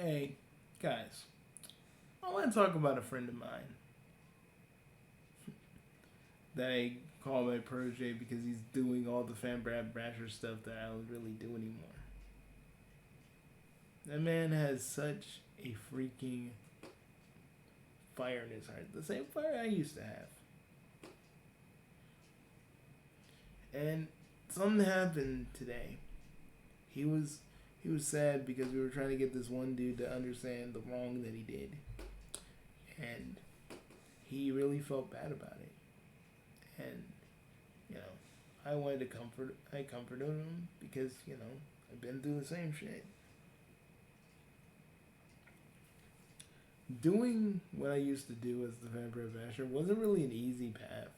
Hey, guys, I want to talk about a friend of mine that I call my protege because he's doing all the fan Brad Brasher stuff that I don't really do anymore. That man has such a freaking fire in his heart. The same fire I used to have. And something happened today. He was he was sad because we were trying to get this one dude to understand the wrong that he did. And he really felt bad about it. And you know, I comforted him because, I've been through the same shit. Doing what I used to do as the vampire basher wasn't really an easy path.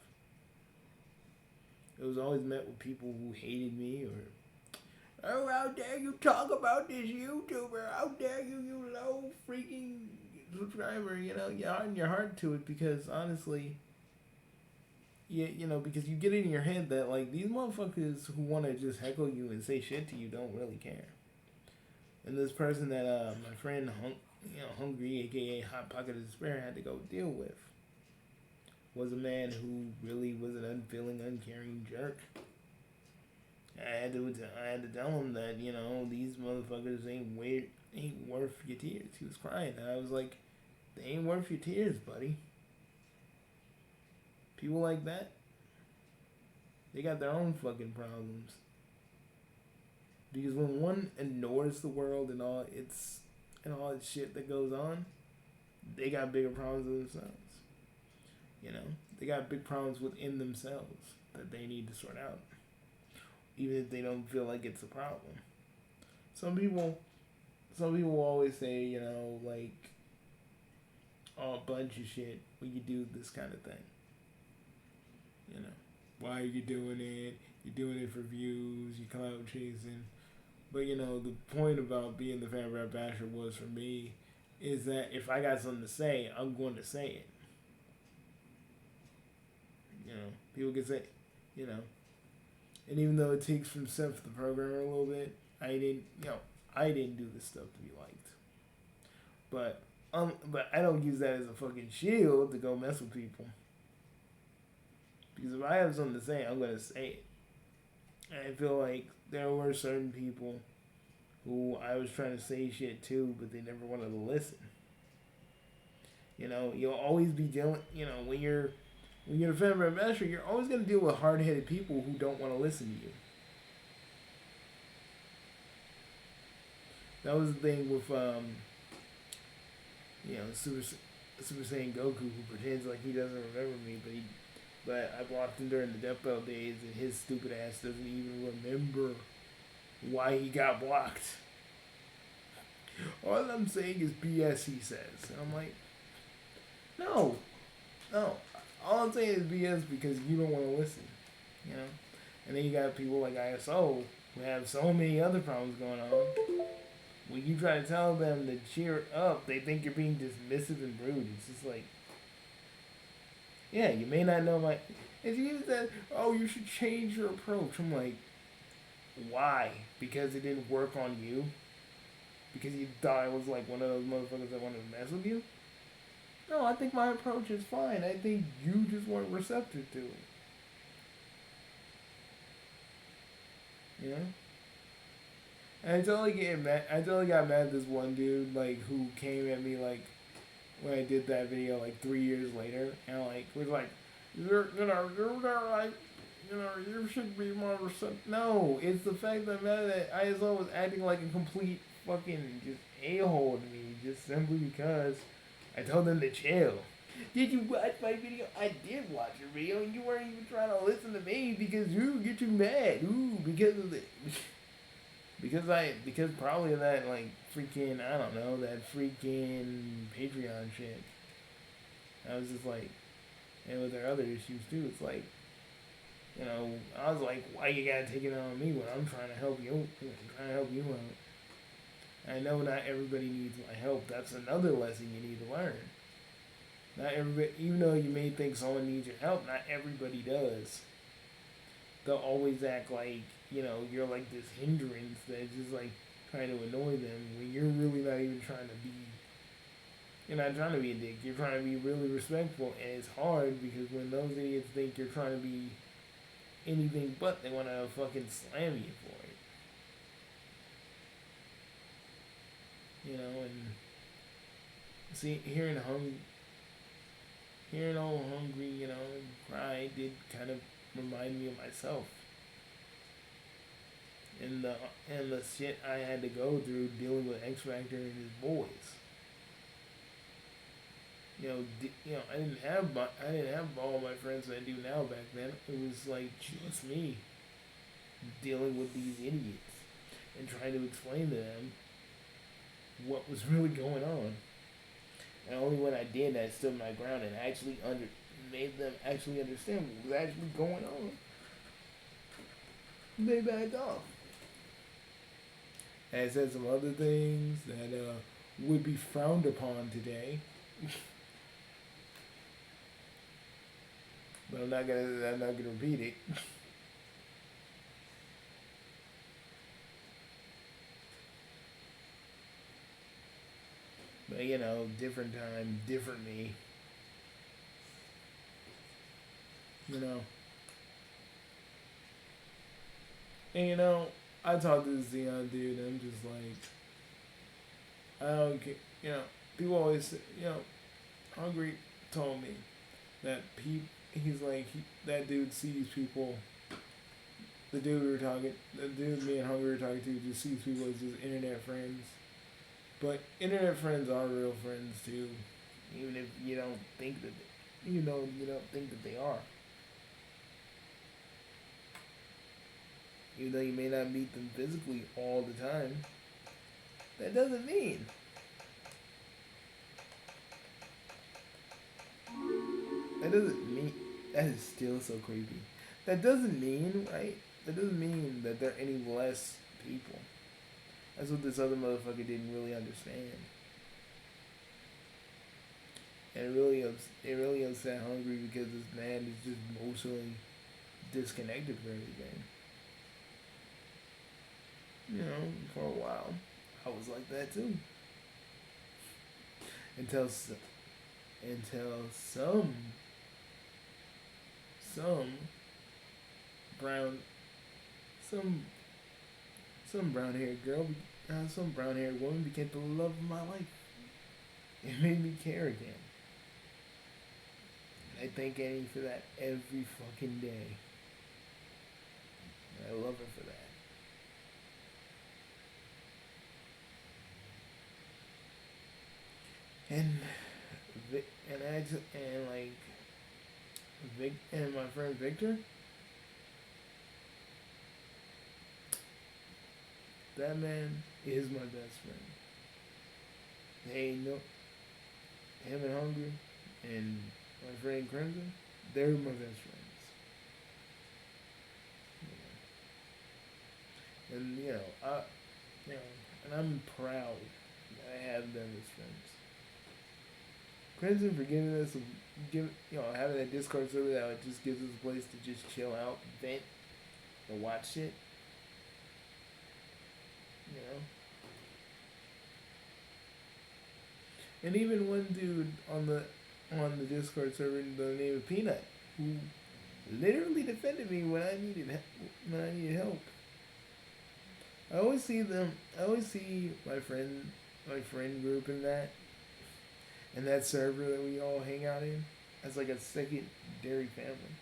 It was always met with people who hated me or, oh, how dare you talk about this YouTuber? How dare you, you low freaking subscriber? You harden your heart to it because honestly, because you get it in your head that like these motherfuckers who want to just heckle you and say shit to you don't really care. And this person that my friend Hungry, aka Hot Pocket of Despair, had to go deal with was a man who really was an unfeeling, uncaring jerk. I had to tell him that these motherfuckers ain't worth your tears. He was crying, and I was like, they ain't worth your tears, buddy. People like that, they got their own fucking problems. Because when one ignores the world and all its shit that goes on, they got bigger problems with themselves. They got big problems within themselves that they need to sort out, even if they don't feel like it's a problem. Some people, some people always say, like, oh, a bunch of shit when you do this kind of thing. Why are you doing it? You're doing it for views. You clout chasing. But the point about being the fan rap basher was for me is that if I got something to say, I'm going to say it. People can say, and even though it takes from Seth the programmer a little bit, I didn't do this stuff to be liked. But I don't use that as a fucking shield to go mess with people. Because if I have something to say, I'm gonna say it. And I feel like there were certain people who I was trying to say shit to, but they never wanted to listen. You'll always be dealing. When you're a fan of a master, you're always gonna deal with hard-headed people who don't want to listen to you. That was the thing with Super Saiyan Goku, who pretends like he doesn't remember me, but I blocked him during the Death Bell days, and his stupid ass doesn't even remember why he got blocked. All I'm saying is BS, he says. And I'm like, no. All I'm saying is BS because you don't want to listen, And then you got people like ISO who have so many other problems going on. When you try to tell them to cheer up, they think you're being dismissive and rude. It's just like, yeah, you may not know my. If you said, oh, you should change your approach, I'm like, why? Because it didn't work on you? Because you thought I was like one of those motherfuckers that wanted to mess with you? No, I think my approach is fine. I think you just weren't receptive to it. And I totally got mad at this one dude, like, who came at me, like, when I did that video, like, 3 years later, and, like, was like, you're like, you should be more receptive. No, it's the fact that, man, that ISO was acting like a complete fucking just a-hole to me, just simply because I told them to chill. Did you watch my video? I did watch your video, and you weren't even trying to listen to me because you get you mad. Because of the... Because probably of that, like, freaking, I don't know, that freaking Patreon shit. I was just like, and with their other issues too, it's like, I was like, why you gotta take it on me when I'm trying to help you? I'm trying to help you out. I know not everybody needs my help. That's another lesson you need to learn. Not everybody, even though you may think someone needs your help, not everybody does. They'll always act like, you're like this hindrance that's just like, trying to annoy them when you're really not even trying to be. You're not trying to be a dick. You're trying to be really respectful, and it's hard because when those idiots think you're trying to be anything but, they want to fucking slam you for it. You know, and see, hearing old Hungry, you know, cry did kind of remind me of myself. And the shit I had to go through dealing with X Factor and his boys. I didn't have all my friends that I do now back then. It was like just me dealing with these idiots and trying to explain to them what was really going on. And only when I did, I stood my ground and actually made them actually understand what was actually going on. They backed off. And I said some other things that would be frowned upon today. But I'm not gonna repeat it. But you know, different time, different me. You know. And you know, I talked to this young dude and I'm just like, I don't care. You know, people always say, you know, Hungry told me that he's like, that dude sees people, the dude me and Hungry were talking to just sees people as just internet friends. But internet friends are real friends too, even if you don't think that, you don't think that they are. Even though you may not meet them physically all the time, that doesn't mean. That doesn't mean. That is still so creepy. That doesn't mean, right? That doesn't mean that they're any less people. That's what this other motherfucker didn't really understand. And it really upset Hungry because this man is just emotionally disconnected from everything. You know, for a while, I was like that too. Until some some brown some brown haired girl, some brown haired woman became the love of my life. It made me care again. And I thank Annie for that every fucking day. And I love her for that. And and my friend Victor, that man is my best friend. They know him and Hungry and my friend Crimson, they're my best friends. And and I'm proud that I have them as friends. Crimson for giving us having that Discord server that just gives us a place to just chill out, vent, and watch shit. You know. And even one dude on the Discord server by the name of Peanut, who literally defended me when I needed help. I always see them. I always see my friend group in that server that we all hang out in as like a secondary family.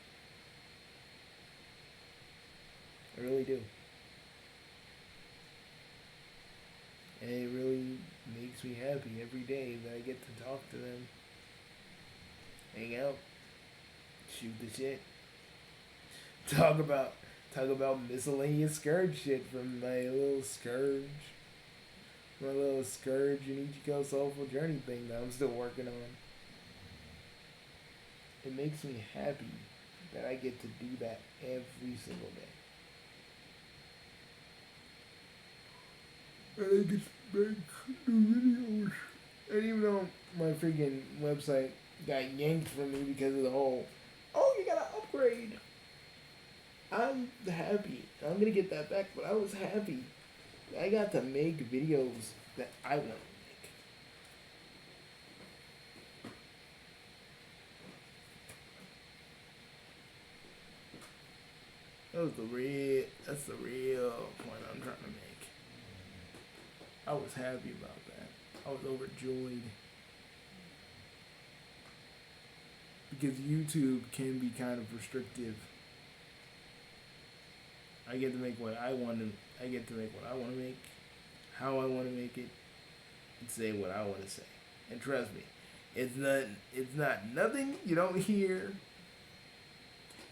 I really do. And it really makes me happy every day that I get to talk to them, hang out, shoot the shit, talk about miscellaneous Scourge shit from my little Scourge and Ichigo Soulful Journey thing that I'm still working on. It makes me happy that I get to do that every single day. And I get to make new videos. And even though my freaking website got yanked from me because of the whole, oh, you gotta upgrade. I'm happy. I'm gonna get that back, but I was happy I got to make videos that I want to make. That's the real point I'm trying to make. I was happy about that. I was overjoyed. Because YouTube can be kind of restrictive. I get to make what I want to. I get to make what I want to make, how I want to make it, and say what I want to say. And trust me, it's not. It's not nothing you don't hear.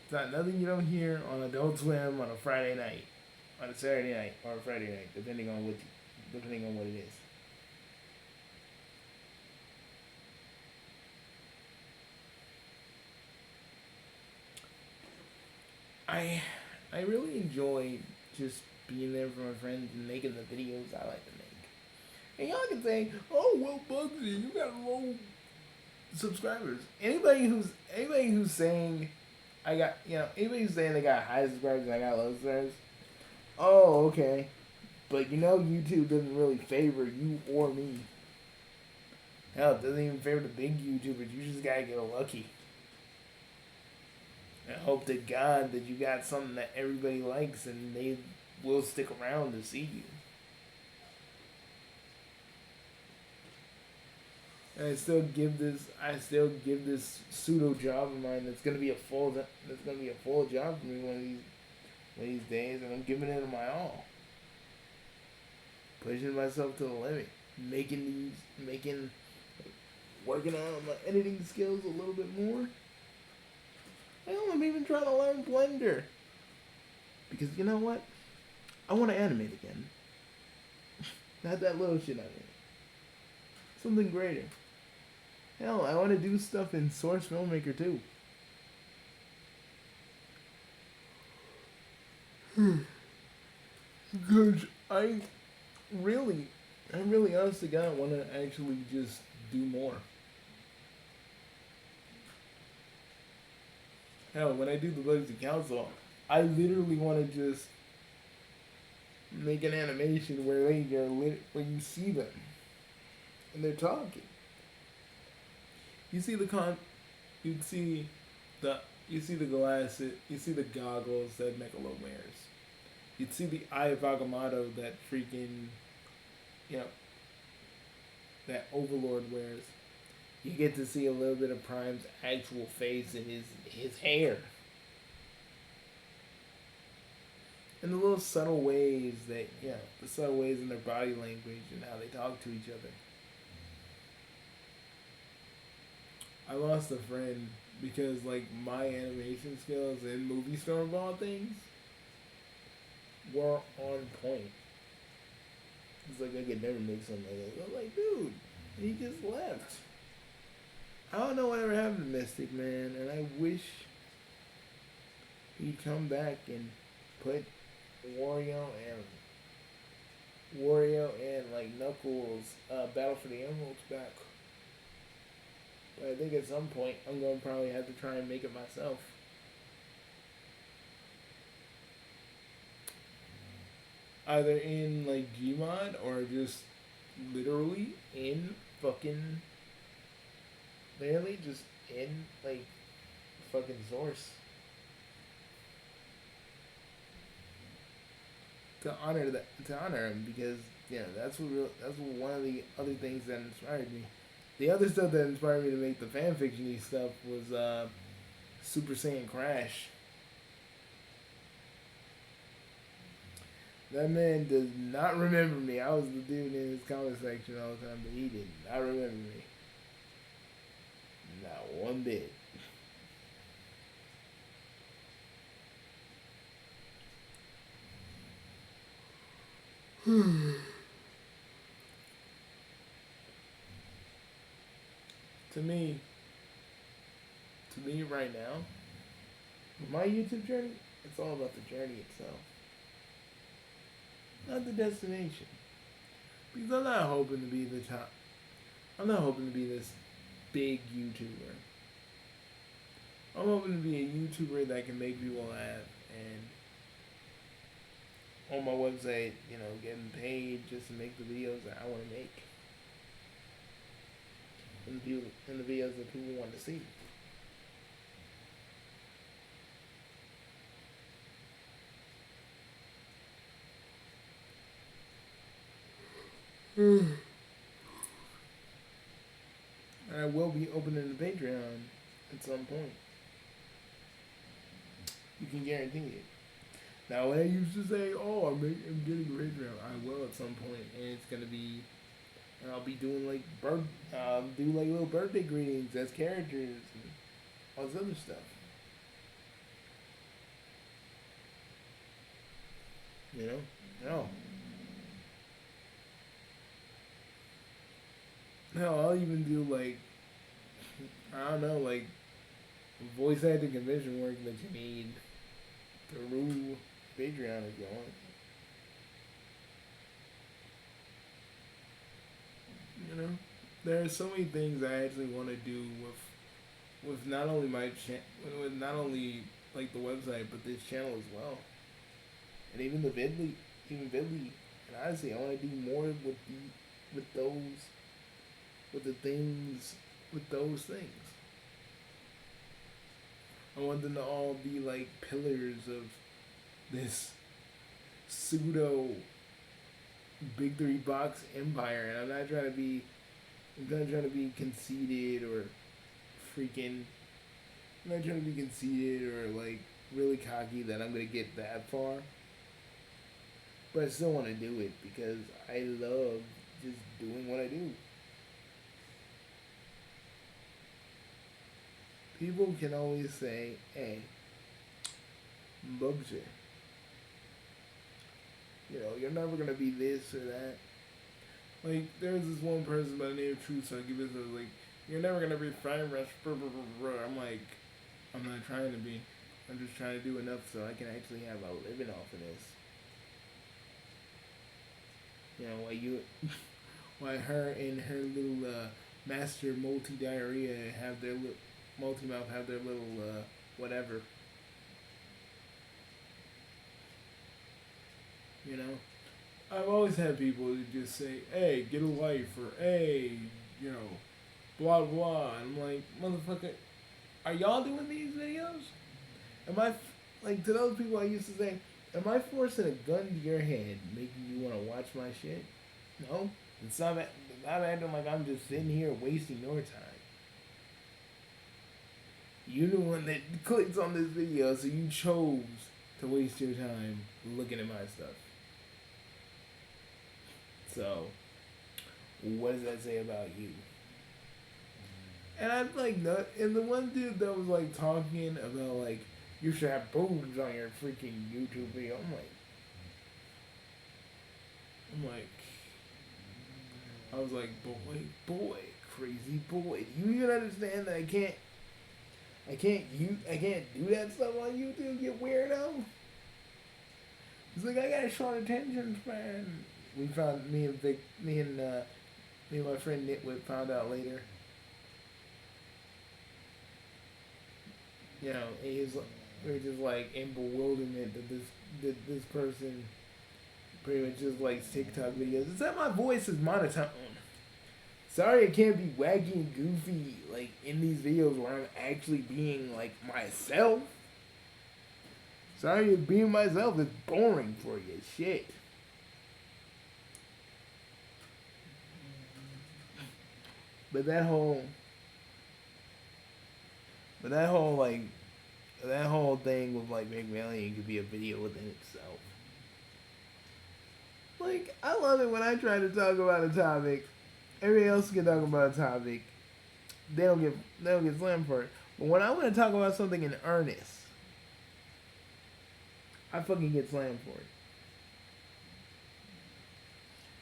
It's not nothing you don't hear on Adult Swim on a Friday night, on a Saturday night, or a Friday night, depending on what it is. I I really enjoy just being there for my friends and making the videos I like to make. And y'all can say, "Oh well, Bugsy, you got low subscribers." Anybody who's saying I got anybody who's saying they got high subscribers and I got low subscribers. Oh, okay. But YouTube doesn't really favor you or me. Hell, it doesn't even favor the big YouTubers. You just gotta get lucky. And hope to God that you got something that everybody likes and they will stick around to see you. And I still give this pseudo job of mine that's gonna be a full job for me one of these days, and I'm giving it my all, pushing myself to the limit, working on my editing skills a little bit more. Hell, I'm even trying to learn Blender because you know what? I want to animate again. Not that little shit I made. Something greater. Hell, I want to do stuff in Source Filmmaker too. Because I really honest to God want to actually just do more. Hell, when I do the Bugsy Council, I literally want to just make an animation where where you see them and they're talking. You see the glasses, you see the goggles that Michelob wears. You'd see the eye of Agamotto that freaking, you know, that Overlord wears. You get to see a little bit of Prime's actual face and his hair. And the little subtle ways the subtle ways in their body language and how they talk to each other. I lost a friend because my animation skills in Movie Star of all things were on point. It's like I could never make something like that. I'm like, dude, he just left. I don't know whatever happened to Mystic, man, and I wish he'd come back and put Wario and Knuckles Battle for the Emeralds back. But I think at some point I'm gonna probably have to try and make it myself. Either in Gmod or just literally in fucking literally just in fucking Source. To honor him because that's one of the other things that inspired me. The other stuff that inspired me to make the fanfiction-y stuff was Super Saiyan Crash. That man does not remember me. I was the dude in his comment section all the time, but he did not remember me. Not one bit. To me right now, my YouTube journey, it's all about the journey itself. Not the destination. Because I'm not hoping to be the top. I'm not hoping to be this big YouTuber. I'm hoping to be a YouTuber that can make people laugh and on my website, getting paid just to make the videos that I want to make and the videos that people want to see. And I will be opening the Patreon at some point. You can guarantee it. Now, when I used to say, "Oh, I'm getting a Patreon," I will at some point, and it's gonna be, and I'll be doing like do like little birthday greetings as characters and all this other stuff. You know, no, no, I'll even do like I don't know, like voice acting convention work that you need through Patreon if you want. You know, there are so many things I actually want to do with not only with not only like the website but this channel as well, and even the Vidly. And honestly, I want to do more with those with the things with those things. I want them to all be like pillars of this pseudo big three box empire, and I'm not trying to be conceited or freaking. I'm not trying to be conceited or like really cocky that I'm gonna get that far. But I still want to do it because I love just doing what I do. People can always say, "Hey, Bubsy, you're never gonna be this or that." Like, there's this one person by the name of Truth Succubus that was like, "You're never gonna be fine, rush." I'm like, I'm not trying to be. I'm just trying to do enough so I can actually have a living off of this. Why her and her little master multi diarrhea have their multi mouth have their little whatever. You know, I've always had people who just say, "Hey, get a life," or "Hey, you know, blah blah." And I'm like, motherfucker, are y'all doing these videos? Am I like to those people I used to say, am I forcing a gun to your head, making you want to watch my shit? No, it's not. Not acting like I'm just sitting here wasting your time. You're the one that clicks on this video, so you chose to waste your time looking at my stuff. So, what does that say about you? And I'm like, and the one dude that was like talking about like you should have boobs on your freaking YouTube video. I was like, boy, crazy boy. Do you even understand that I can't do that stuff on YouTube? You weirdo. He's like, I got a short attention span. We found me and my friend Nitwit found out later. We were just like in bewilderment that this person pretty much just like TikTok videos. It's that my voice is monotone. Sorry, I can't be wacky and goofy like in these videos where I'm actually being like myself. Sorry, being myself is boring for you. Shit. But that whole thing with like McMillian could be a video within itself. Like, I love it when I try to talk about a topic. Everybody else can talk about a topic. They don't get slammed for it. But when I want to talk about something in earnest, I fucking get slammed for it.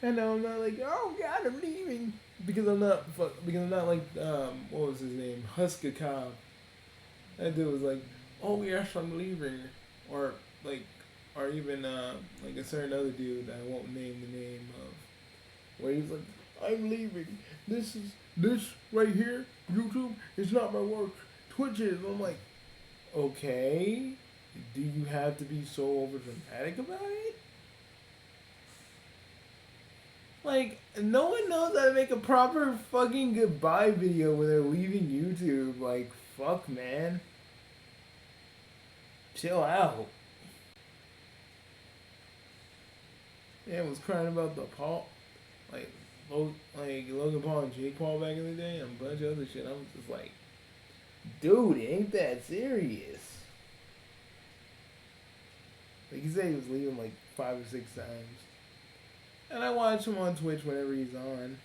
And I'm not like, oh God, I'm leaving because I'm not like what was his name, Husker Cobb. That dude was like, oh yes, I'm leaving, or even like a certain other dude that I won't name the name of, where he's like, I'm leaving. This right here, YouTube is not my work. Twitch is. I'm like, okay, do you have to be so over dramatic about it? Like, no one knows how to make a proper fucking goodbye video when they're leaving YouTube. Like, fuck, man. Chill out. Yeah, I was crying about the Paul, like, Logan Paul and Jake Paul back in the day, and a bunch of other shit. I was just like, dude, it ain't that serious. Like, he said he was leaving like 5 or 6 times. And I watch him on Twitch whenever he's on.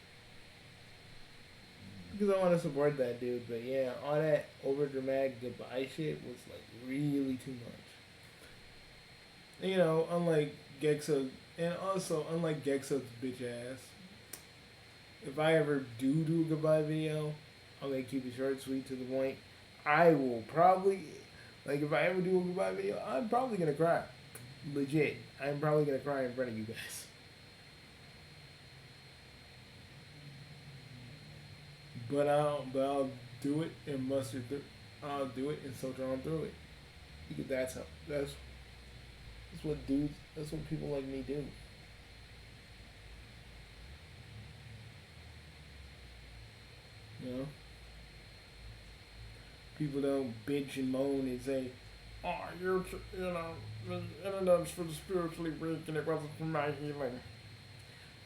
Because I want to support that dude. But yeah, all that over dramatic goodbye shit was like really too much. You know, unlike Gexa, and also unlike Gexa's bitch ass, if I ever do a goodbye video, I'm gonna keep it short, sweet, to the point. I will probably, like, if I ever do a goodbye video, I'm probably gonna cry. Legit, I'm probably gonna cry in front of you guys. But I'll do it and muster through. I'll do it and soldier on through it. Because that's what dudes. That's what people like me do. You know. People don't bitch and moan and say, "Oh, you know, the internet's for the spiritually weak and it wasn't for my healing."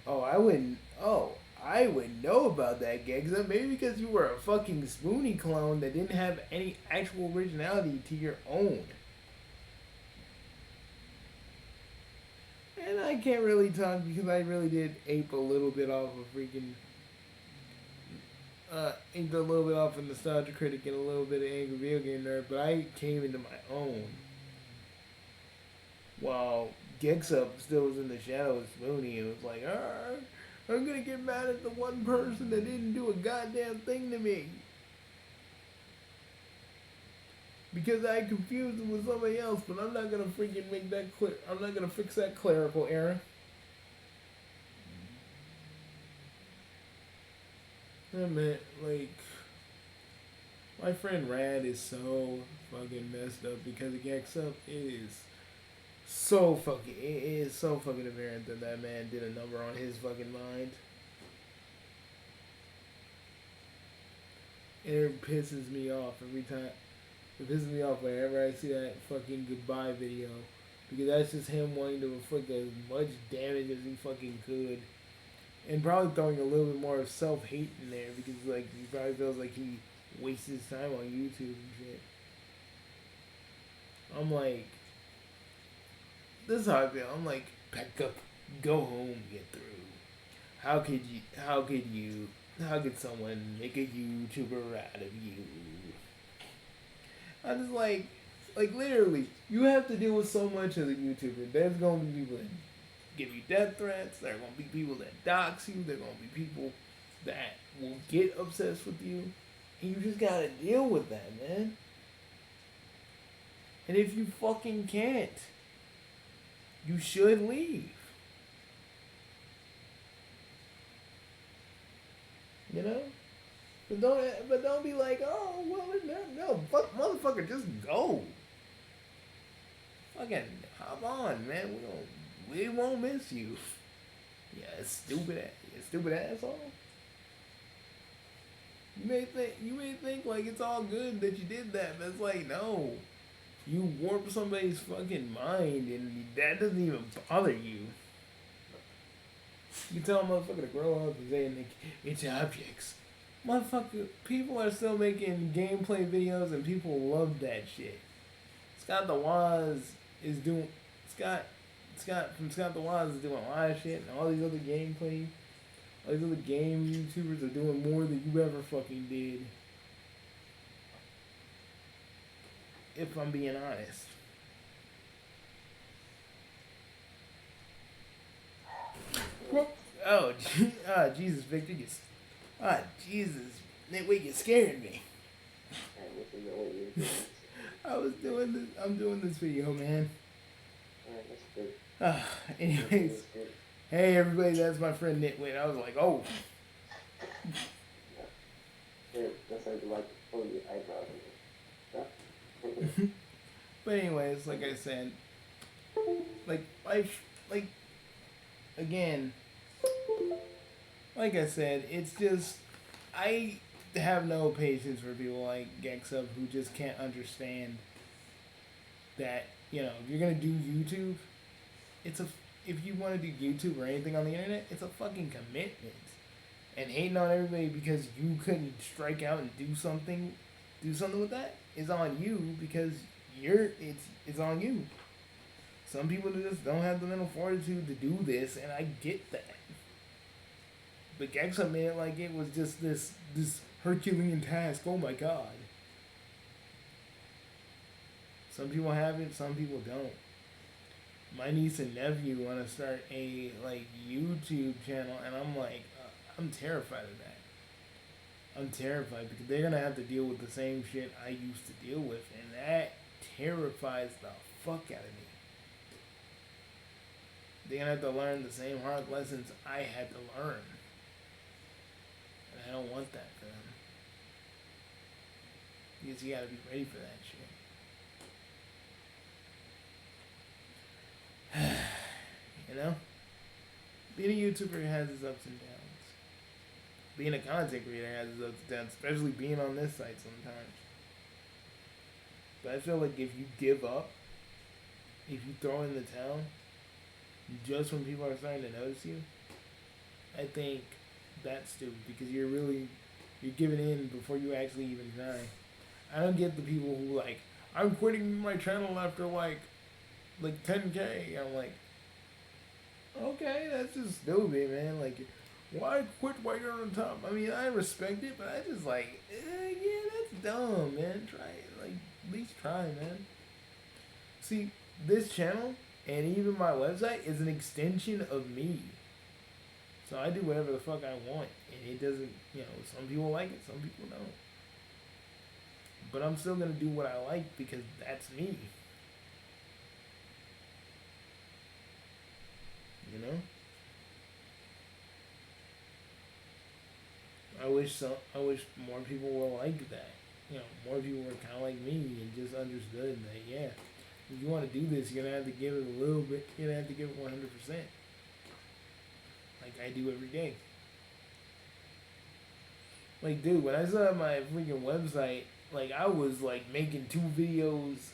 Oh, I wouldn't. Oh, I would know about that, Gegza. Maybe because you were a fucking Spoonie clone that didn't have any actual originality to your own. And I can't really talk because I really did ape a little bit off of freaking. Aped a little bit off of Nostalgia Critic and a little bit of Angry Video Game Nerd, but I came into my own. While Gexup still was in the shadow of Spoonie, it was like, alright. I'm gonna get mad at the one person that didn't do a goddamn thing to me. Because I confused him with somebody else, but I'm not gonna freaking make that clear. I'm not gonna fix that clerical error. I mean, like, my friend Rad is so fucking messed up because it gets up. It is so fucking apparent that that man did a number on his fucking mind. And it pisses me off every time. It pisses me off whenever I see that fucking goodbye video. Because that's just him wanting to inflict as much damage as he fucking could. And probably throwing a little bit more of self-hate in there because, like, he probably feels like he wastes his time on YouTube and shit. I'm like, this is how I feel. I'm like, pack up, go home, get through. How could someone make a YouTuber out of you? I'm just like literally, you have to deal with so much as a YouTuber. There's gonna be people that give you death threats. There are gonna be people that dox you. There are gonna be people that will get obsessed with you, and you just gotta deal with that, man. And if you fucking can't, you should leave. You know? But don't be like, oh, well, no, fuck, motherfucker, just go. Fucking hop on, man. We won't miss you. Yeah, stupid asshole. You may think like it's all good that you did that, but it's like, no. You warp somebody's fucking mind and that doesn't even bother you. You tell a motherfucker to grow up and say it's objects. Motherfucker, people are still making gameplay videos and people love that shit. Scott the Waz is doing Scott from Scott the Waz is doing a lot of shit, and all these other game YouTubers are doing more than you ever fucking did. If I'm being honest. Oh, Jesus, Victor, Jesus, Nitwit, you scared me. I'm doing this video, man. Anyways, hey everybody, that's my friend Nitwit. I was like, oh. But anyways, like I said, like life, like again, like I said, it's just I have no patience for people like Gexup who just can't understand that if you're gonna do YouTube, it's a if you want to do YouTube or anything on the internet, it's a fucking commitment. And hating on everybody because you couldn't strike out and do something with that is on you because it's on you. Some people just don't have the mental fortitude to do this, and I get that. But Gexa made it like it was just this Herculean task. Oh my god. Some people have it, some people don't. My niece and nephew want to start a YouTube channel, and I'm like, I'm terrified of that. I'm terrified because they're gonna have to deal with the same shit I used to deal with, and that terrifies the fuck out of me. They're gonna have to learn the same hard lessons I had to learn, and I don't want that for them. Because you gotta be ready for that shit. Being a YouTuber has its ups and downs. Being a content creator has its ups and downs, especially being on this site sometimes. But I feel like if you give up, if you throw in the towel, just when people are starting to notice you, I think that's stupid because you're giving in before you actually even try. I don't get the people who I'm quitting my channel after like 10K. I'm like, okay, that's just stupid, man. Why quit while you're on top? I mean, I respect it, but I just yeah, that's dumb, man. Try it, at least try, man. See, this channel and even my website is an extension of me. So I do whatever the fuck I want, and it doesn't, some people like it, some people don't. But I'm still gonna do what I like because that's me. I wish more people were like that. More people were kind of like me and just understood that, yeah, if you want to do this, you're gonna have to give it a little bit. You're gonna have to give it 100%, like I do every day. Dude, when I set up my freaking website, I was making 2 videos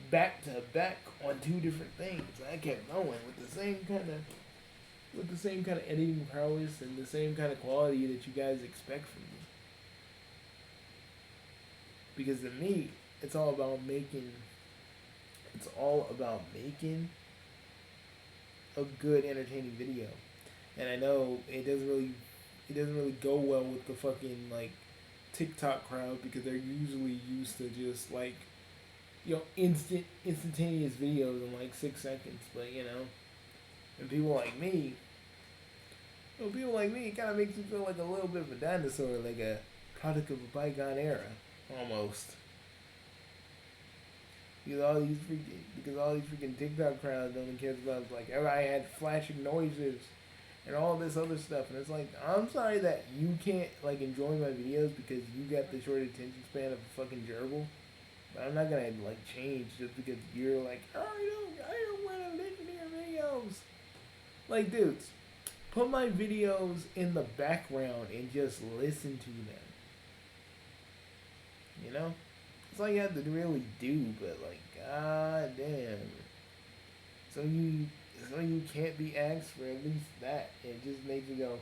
back to back on 2 different things. I kept going with the same kind of editing prowess and the same kind of quality that you guys expect from me. Because to me, it's all about making a good entertaining video. And I know it doesn't really go well with the fucking TikTok crowd because they're usually used to just instantaneous videos in 6 seconds. But and people like me, it kind of makes me feel like a little bit of a dinosaur, like a product of a bygone era, almost. Because all these freaking TikTok crowds only cares about I had flashing noises and all this other stuff, and it's I'm sorry that you can't enjoy my videos because you got the short attention span of a fucking gerbil. But I'm not gonna change just because you're I don't want to listen to your videos. Dudes, put my videos in the background and just listen to them. It's all you have to really do, but god damn. So you can't be asked for at least that. It just makes you go,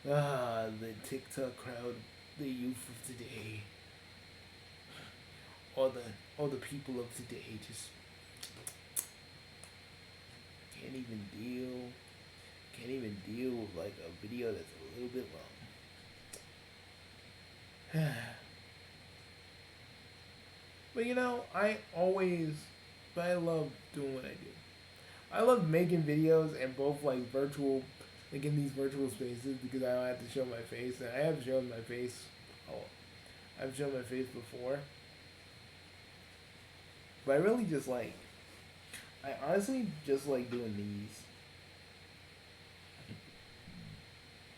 the TikTok crowd, the youth of today, or the people of today just can't even deal with a video that's a little bit long. But I love doing what I do. I love making videos and both virtual, in these virtual spaces because I don't have to show my face. And I have shown my face. I've shown my face before. But I really just I honestly just like doing these.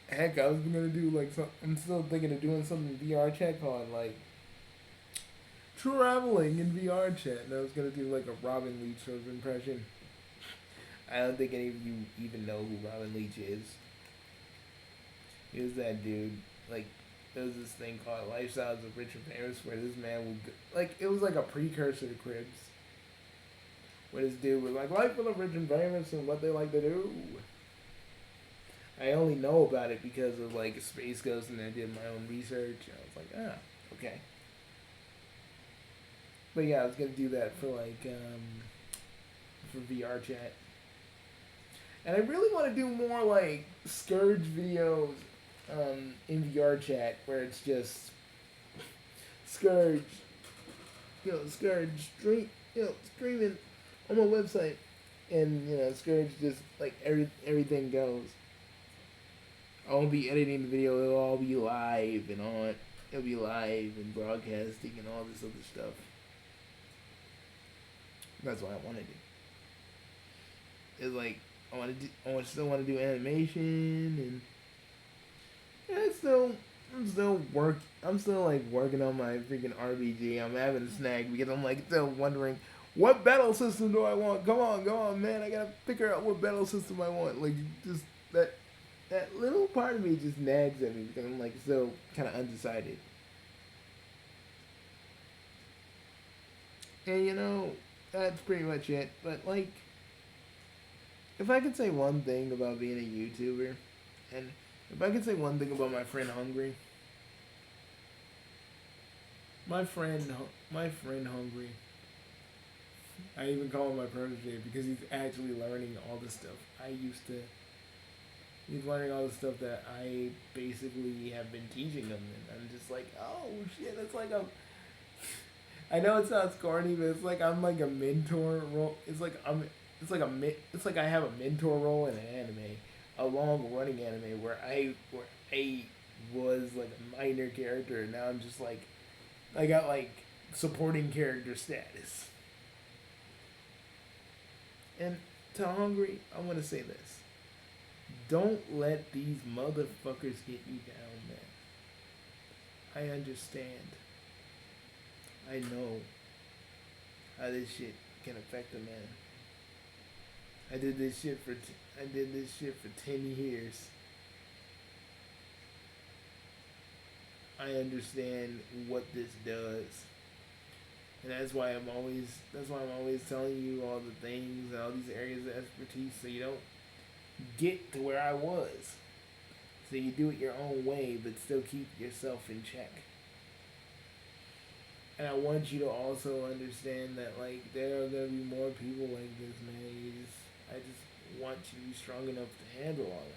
Heck, I was gonna do I'm still thinking of doing something in VR chat called traveling in VR chat, and I was gonna do a Robin Leach sort of impression. I don't think any of you even know who Robin Leach is. He was that dude. Like, there was this thing called Lifestyles of Rich and Famous where this man would, like, it was like a precursor to Cribs. Where this dude was like, Life of the Rich and Famous and what they like to do. I only know about it because of, like, Space Ghost, and I did my own research. And I was like, okay. But yeah, I was gonna do that for, like, for VR chat. And I really want to do more, like, Scourge videos in VR chat where it's just Scourge, streaming on my website, and Scourge just like everything goes. I won't be editing the video; it'll all be live and on. It'll be live and broadcasting and all this other stuff. That's what I want to do. It's like still want to do animation, and I'm still like working on my freaking RBG. I'm having a snag because I'm like still wondering what battle system do I want. Come on, man! I gotta figure out what battle system I want. Like, just that little part of me just nags at me because I'm like still kind of undecided. And that's pretty much it. But like, if I could say one thing about being a YouTuber, and if I could say one thing about my friend Hungry, my friend Hungry, I even call him my protege because he's actually learning all the stuff he's learning all the stuff that I basically have been teaching him, and I'm just like, oh shit, it's like I know it sounds corny, but it's like I'm like a mentor role. It's like I have a mentor role in an anime, a long running anime where I was like a minor character, and now I'm just like I got like supporting character status. And to Hungry, I want to say this: don't let these motherfuckers get you down, man. I understand. I know how this shit can affect a man. I did this shit for 10 years. I understand what this does. And that's why I'm always telling you all the things and all these areas of expertise so you don't get to where I was. So you do it your own way but still keep yourself in check. And I want you to also understand that like there are gonna be more people like this, man. I just want you to be strong enough to handle all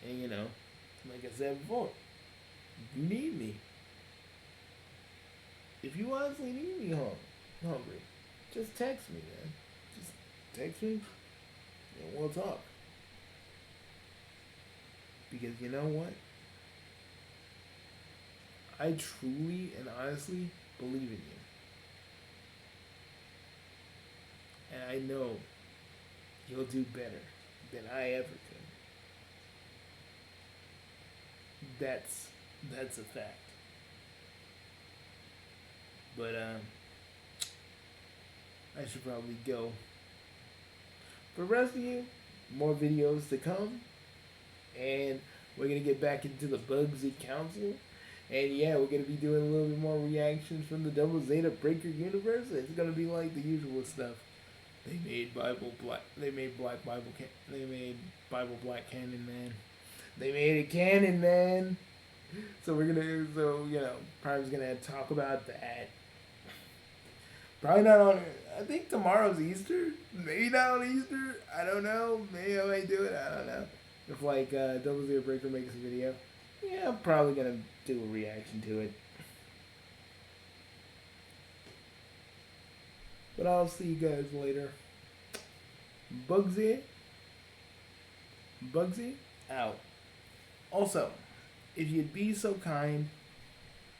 that. And like I said before, you need me. If you honestly need me hungry, just text me, man. Just text me and we'll talk. Because you know what? I truly and honestly believe in you. And I know you'll do better than I ever could. That's a fact. But I should probably go. For the rest of you, more videos to come. And we're gonna get back into the Bugsy Council. And yeah, we're gonna be doing a little bit more reactions from the Double Zeta Breaker universe. It's gonna be like the usual stuff. They made Bible Black canon, man. They made it canon, man. So Prime's gonna talk about that. Probably not on. I think tomorrow's Easter. Maybe not on Easter. I don't know. Maybe I might do it. I don't know. If like Double Zero Breaker makes a video, yeah, I'm probably gonna do a reaction to it. But I'll see you guys later. Bugsy out. Also, if you'd be so kind,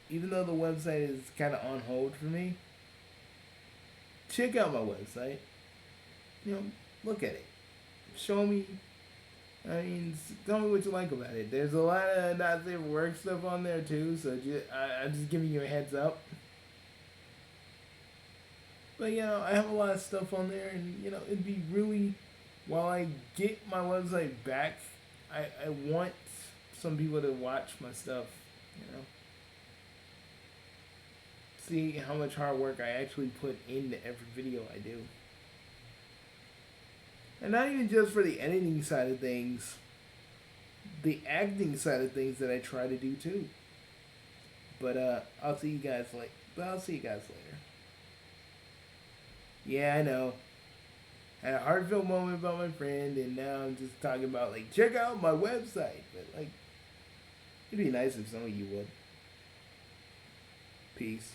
even though the website is kind of on hold for me, check out my website. Look at it. Show me. Tell me what you like about it. There's a lot of not safe for work stuff on there too, so I'm just giving you a heads up. But I have a lot of stuff on there, and it'd be really, while I get my website back, I want some people to watch my stuff, you know. See how much hard work I actually put into every video I do. And not even just for the editing side of things, the acting side of things that I try to do too. But I'll see you guys later. Yeah, I know. Had a heartfelt moment about my friend, and now I'm just talking about like check out my website. But like, it'd be nice if some of you would. Peace.